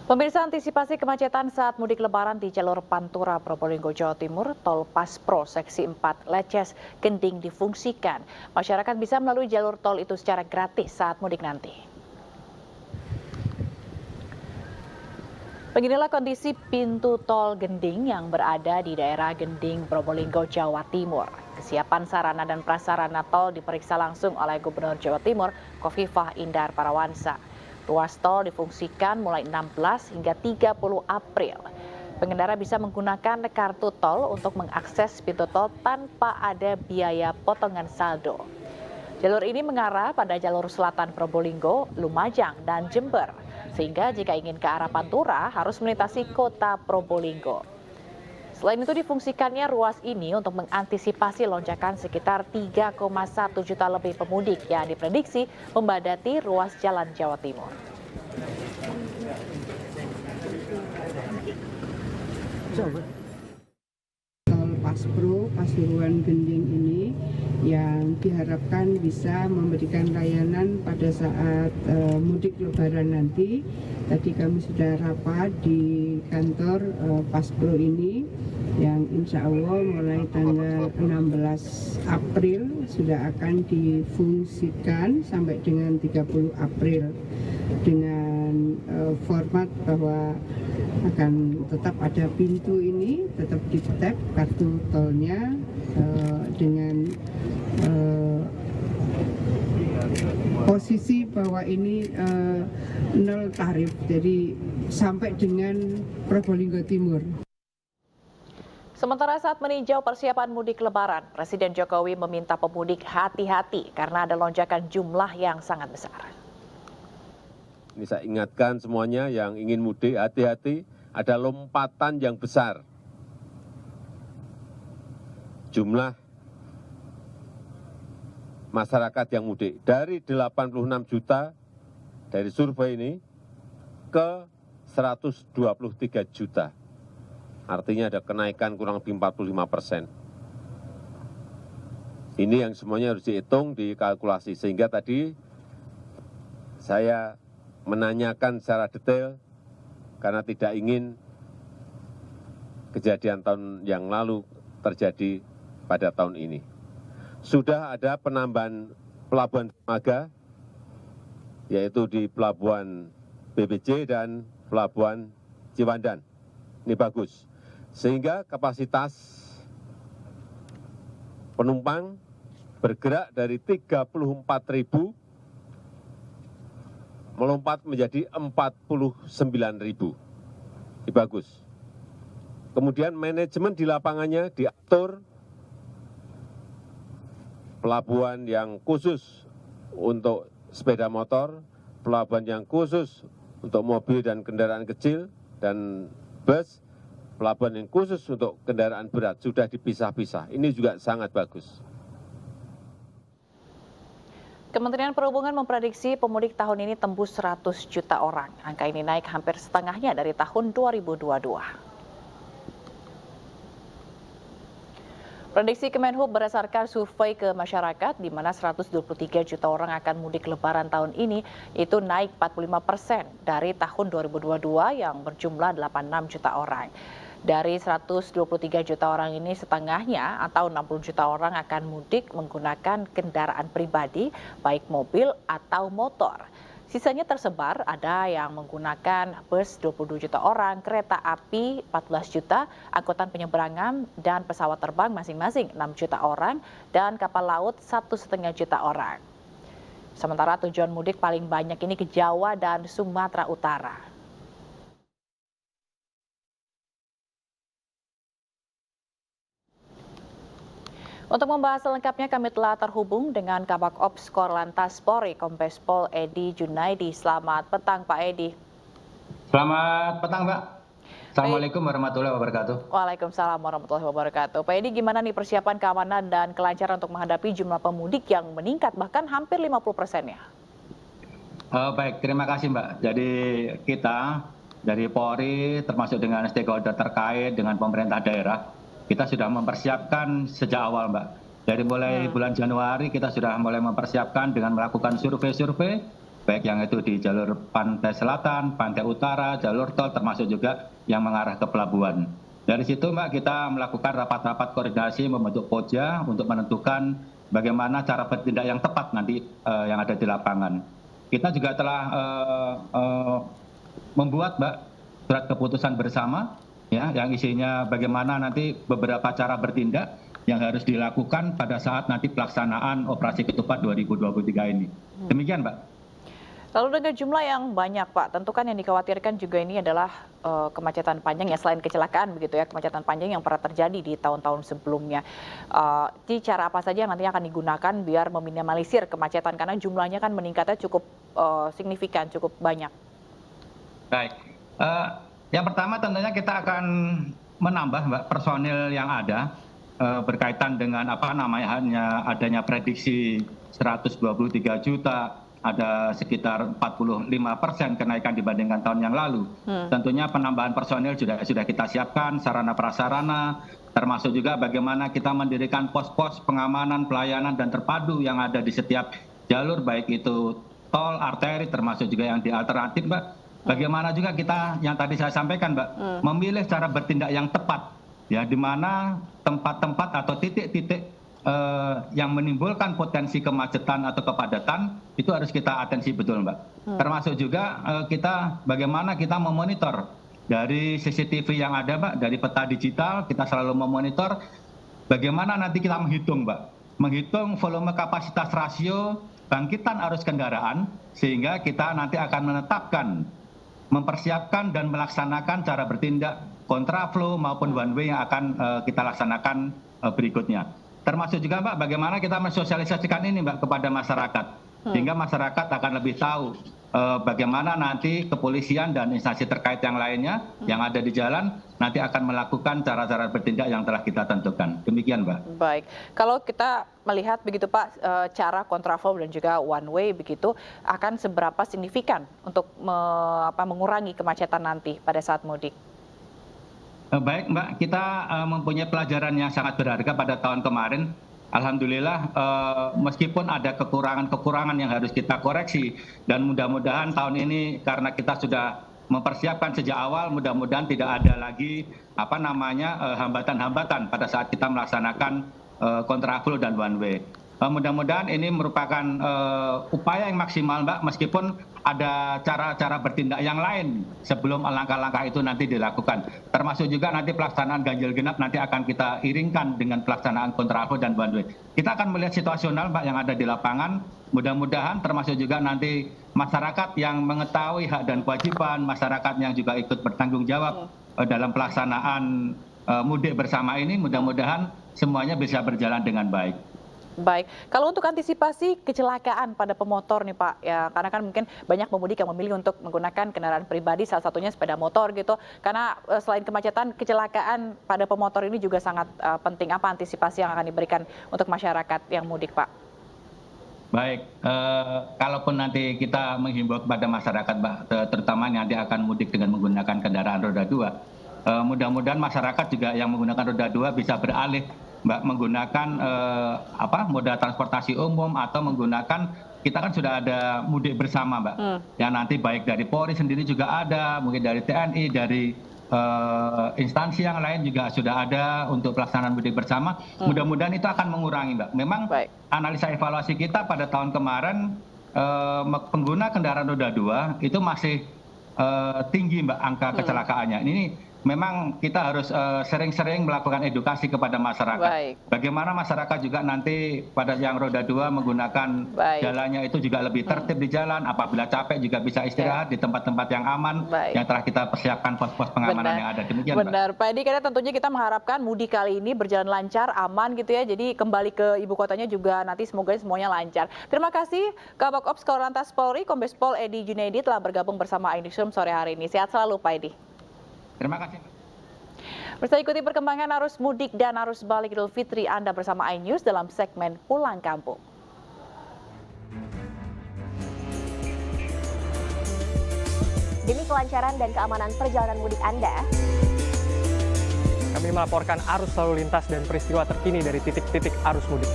Pemirsa, antisipasi kemacetan saat mudik lebaran di jalur Pantura Probolinggo Jawa Timur, tol Paspro seksi 4 Leces Gending difungsikan. Masyarakat bisa melalui jalur tol itu secara gratis saat mudik nanti. Beginilah kondisi pintu tol Gending yang berada di daerah Gending Probolinggo Jawa Timur. Kesiapan sarana dan prasarana tol diperiksa langsung oleh Gubernur Jawa Timur, Khofifah Indar Parawansa. Ruas tol difungsikan mulai 16 hingga 30 April. Pengendara bisa menggunakan kartu tol untuk mengakses pintu tol tanpa ada biaya potongan saldo. Jalur ini mengarah pada jalur selatan Probolinggo, Lumajang, dan Jember. Sehingga jika ingin ke arah Pantura harus melintasi kota Probolinggo. Selain itu difungsikannya ruas ini untuk mengantisipasi lonjakan sekitar 3,1 juta lebih pemudik yang diprediksi membadati ruas jalan Jawa Timur. Tol Paspro Pasuruan Gending ini yang diharapkan bisa memberikan layanan pada saat mudik lebaran nanti. Tadi kami sudah rapat di kantor Paspro ini yang insya Allah mulai tanggal 16 April sudah akan difungsikan sampai dengan 30 April dengan format bahwa akan tetap ada pintu ini, tetap di-tap kartu tolnya dengan posisi bahwa ini nol tarif, jadi sampai dengan Probolinggo Timur. Sementara saat meninjau persiapan mudik lebaran, Presiden Jokowi meminta pemudik hati-hati karena ada lonjakan jumlah yang sangat besar. Ini saya ingatkan semuanya yang ingin mudik, hati-hati, ada lompatan yang besar. Jumlah masyarakat yang mudik dari 86 juta dari survei ini ke 123 juta. Artinya ada kenaikan kurang lebih 45%. Ini yang semuanya harus dihitung, dikalkulasi. Sehingga tadi saya menanyakan secara detail karena tidak ingin kejadian tahun yang lalu terjadi pada tahun ini. Sudah ada penambahan pelabuhan dermaga, yaitu di pelabuhan BBC dan pelabuhan Ciwandan. Ini bagus. Sehingga kapasitas penumpang bergerak dari 34.000 melompat menjadi 49.000. Ini bagus. Kemudian manajemen di lapangannya diatur, pelabuhan yang khusus untuk sepeda motor, pelabuhan yang khusus untuk mobil dan kendaraan kecil dan bus, pelabuhan yang khusus untuk kendaraan berat sudah dipisah-pisah. Ini juga sangat bagus. Kementerian Perhubungan memprediksi pemudik tahun ini tembus 100 juta orang. Angka ini naik hampir setengahnya dari tahun 2022. Prediksi Kemenhub berdasarkan survei ke masyarakat di mana 123 juta orang akan mudik lebaran tahun ini, itu naik 45% dari tahun 2022 yang berjumlah 86 juta orang. Dari 123 juta orang ini setengahnya atau 60 juta orang akan mudik menggunakan kendaraan pribadi, baik mobil atau motor. Sisanya tersebar, ada yang menggunakan bus 22 juta orang, kereta api 14 juta, angkutan penyeberangan dan pesawat terbang masing-masing 6 juta orang, dan kapal laut 1,5 juta orang. Sementara tujuan mudik paling banyak ini ke Jawa dan Sumatera Utara. Untuk membahas selengkapnya kami telah terhubung dengan Kabak Ops Korlantas Polri, Kombes Pol Edi Junaidi. Selamat petang Pak Edi. Selamat petang Mbak. Assalamualaikum warahmatullahi wabarakatuh. Waalaikumsalam warahmatullahi wabarakatuh. Pak Edi, gimana nih persiapan keamanan dan kelancaran untuk menghadapi jumlah pemudik yang meningkat bahkan hampir 50% ya? Baik, terima kasih Mbak. Jadi kita dari Polri termasuk dengan stakeholder terkait dengan pemerintah daerah, kita sudah mempersiapkan sejak awal Mbak. Dari mulai bulan Januari kita sudah mulai mempersiapkan dengan melakukan survei-survei baik yang itu di jalur pantai selatan, pantai utara, jalur tol, termasuk juga yang mengarah ke pelabuhan. Dari situ Mbak, kita melakukan rapat-rapat koordinasi membentuk Pojja untuk menentukan bagaimana cara bertindak yang tepat nanti yang ada di lapangan. Kita juga telah membuat Mbak surat keputusan bersama ya yang isinya bagaimana nanti beberapa cara bertindak yang harus dilakukan pada saat nanti pelaksanaan operasi ketupat 2023 ini. Demikian Mbak. Lalu dengan jumlah yang banyak Pak, tentu kan yang dikhawatirkan juga ini adalah kemacetan panjang ya, selain kecelakaan begitu ya, kemacetan panjang yang pernah terjadi di tahun-tahun sebelumnya. Jadi cara apa saja yang nantinya akan digunakan biar meminimalisir kemacetan karena jumlahnya kan meningkatnya cukup signifikan, cukup banyak. Baik, yang pertama tentunya kita akan menambah Mbak personil yang ada berkaitan dengan hanya adanya prediksi 123 juta. Ada sekitar 45% kenaikan dibandingkan tahun yang lalu. Tentunya penambahan personil sudah kita siapkan, sarana prasarana, termasuk juga bagaimana kita mendirikan pos-pos pengamanan, pelayanan, dan terpadu yang ada di setiap jalur, baik itu tol, arteri, termasuk juga yang di alternatif, Mbak. Bagaimana juga kita, yang tadi saya sampaikan, Mbak, memilih cara bertindak yang tepat, ya, di mana tempat-tempat atau titik-titik yang menimbulkan potensi kemacetan atau kepadatan itu harus kita atensi betul Mbak. Termasuk juga kita bagaimana kita memonitor dari CCTV yang ada Mbak, dari peta digital kita selalu memonitor bagaimana nanti kita menghitung Mbak. Menghitung volume kapasitas rasio bangkitan arus kendaraan sehingga kita nanti akan menetapkan, mempersiapkan dan melaksanakan cara bertindak kontraflow maupun one way yang akan kita laksanakan berikutnya. Termasuk juga Mbak, bagaimana kita mensosialisasikan ini Mbak kepada masyarakat. Sehingga masyarakat akan lebih tahu bagaimana nanti kepolisian dan instansi terkait yang lainnya yang ada di jalan nanti akan melakukan cara-cara bertindak yang telah kita tentukan. Demikian Mbak. Baik, kalau kita melihat begitu Pak, cara kontraflow dan juga one way begitu akan seberapa signifikan untuk mengurangi kemacetan nanti pada saat mudik? Baik Mbak, kita mempunyai pelajaran yang sangat berharga pada tahun kemarin. Alhamdulillah meskipun ada kekurangan-kekurangan yang harus kita koreksi dan mudah-mudahan tahun ini karena kita sudah mempersiapkan sejak awal, mudah-mudahan tidak ada lagi hambatan-hambatan pada saat kita melaksanakan kontraflow dan one way. Mudah-mudahan ini merupakan upaya yang maksimal Mbak, meskipun ada cara-cara bertindak yang lain sebelum langkah-langkah itu nanti dilakukan. Termasuk juga nanti pelaksanaan ganjil genap nanti akan kita iringkan dengan pelaksanaan kontraflow dan one way. Kita akan melihat situasional Mbak yang ada di lapangan. Mudah-mudahan termasuk juga nanti masyarakat yang mengetahui hak dan kewajiban, masyarakat yang juga ikut bertanggung jawab dalam pelaksanaan mudik bersama ini, mudah-mudahan semuanya bisa berjalan dengan baik. Baik, kalau untuk antisipasi kecelakaan pada pemotor nih Pak, ya karena kan mungkin banyak pemudik yang memilih untuk menggunakan kendaraan pribadi, salah satunya sepeda motor gitu. Karena selain kemacetan, kecelakaan pada pemotor ini juga sangat penting. Apa antisipasi yang akan diberikan untuk masyarakat yang mudik Pak? Baik, kalaupun nanti kita menghimbau kepada masyarakat Mbak, terutama yang nanti akan mudik dengan menggunakan kendaraan roda 2, mudah-mudahan masyarakat juga yang menggunakan roda 2 bisa beralih Mbak menggunakan moda transportasi umum atau menggunakan, kita kan sudah ada mudik bersama Mbak, yang nanti baik dari Polri sendiri juga ada, mungkin dari TNI, dari instansi yang lain juga sudah ada untuk pelaksanaan mudik bersama. Mudah-mudahan itu akan mengurangi Mbak. Memang analisa evaluasi kita pada tahun kemarin pengguna kendaraan roda 2 itu masih tinggi Mbak angka kecelakaannya. Ini memang kita harus sering-sering melakukan edukasi kepada masyarakat. Baik. Bagaimana masyarakat juga nanti pada yang roda 2 menggunakan jalannya itu juga lebih tertib di jalan. Apabila capek juga bisa istirahat di tempat-tempat yang aman yang telah kita persiapkan pos-pos pengamanan yang ada. Demikian Benar, Pak Edi, karena tentunya kita mengharapkan mudik kali ini berjalan lancar, aman gitu ya. Jadi kembali ke ibu kotanya juga nanti semoga semuanya lancar. Terima kasih Kabak Ops Korlantas Polri, Kombes Pol Edi Junaidi telah bergabung bersama iNewsroom sore hari ini. Sehat selalu Pak Edi. Terima kasih. Bersama ikuti perkembangan arus mudik dan arus balik Idul Fitri Anda bersama iNews dalam segmen Pulang Kampung. Demi kelancaran dan keamanan perjalanan mudik Anda, kami melaporkan arus lalu lintas dan peristiwa terkini dari titik-titik arus mudik.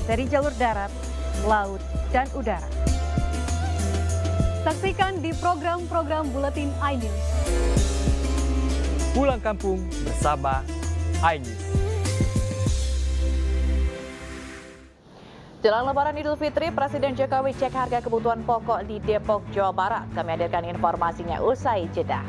Dari jalur darat, laut, dan udara. Saksikan di program-program Buletin iNews. Pulang kampung bersama iNews. Jelang Lebaran Idul Fitri, Presiden Jokowi cek harga kebutuhan pokok di Depok, Jawa Barat. Kami hadirkan informasinya usai jeda.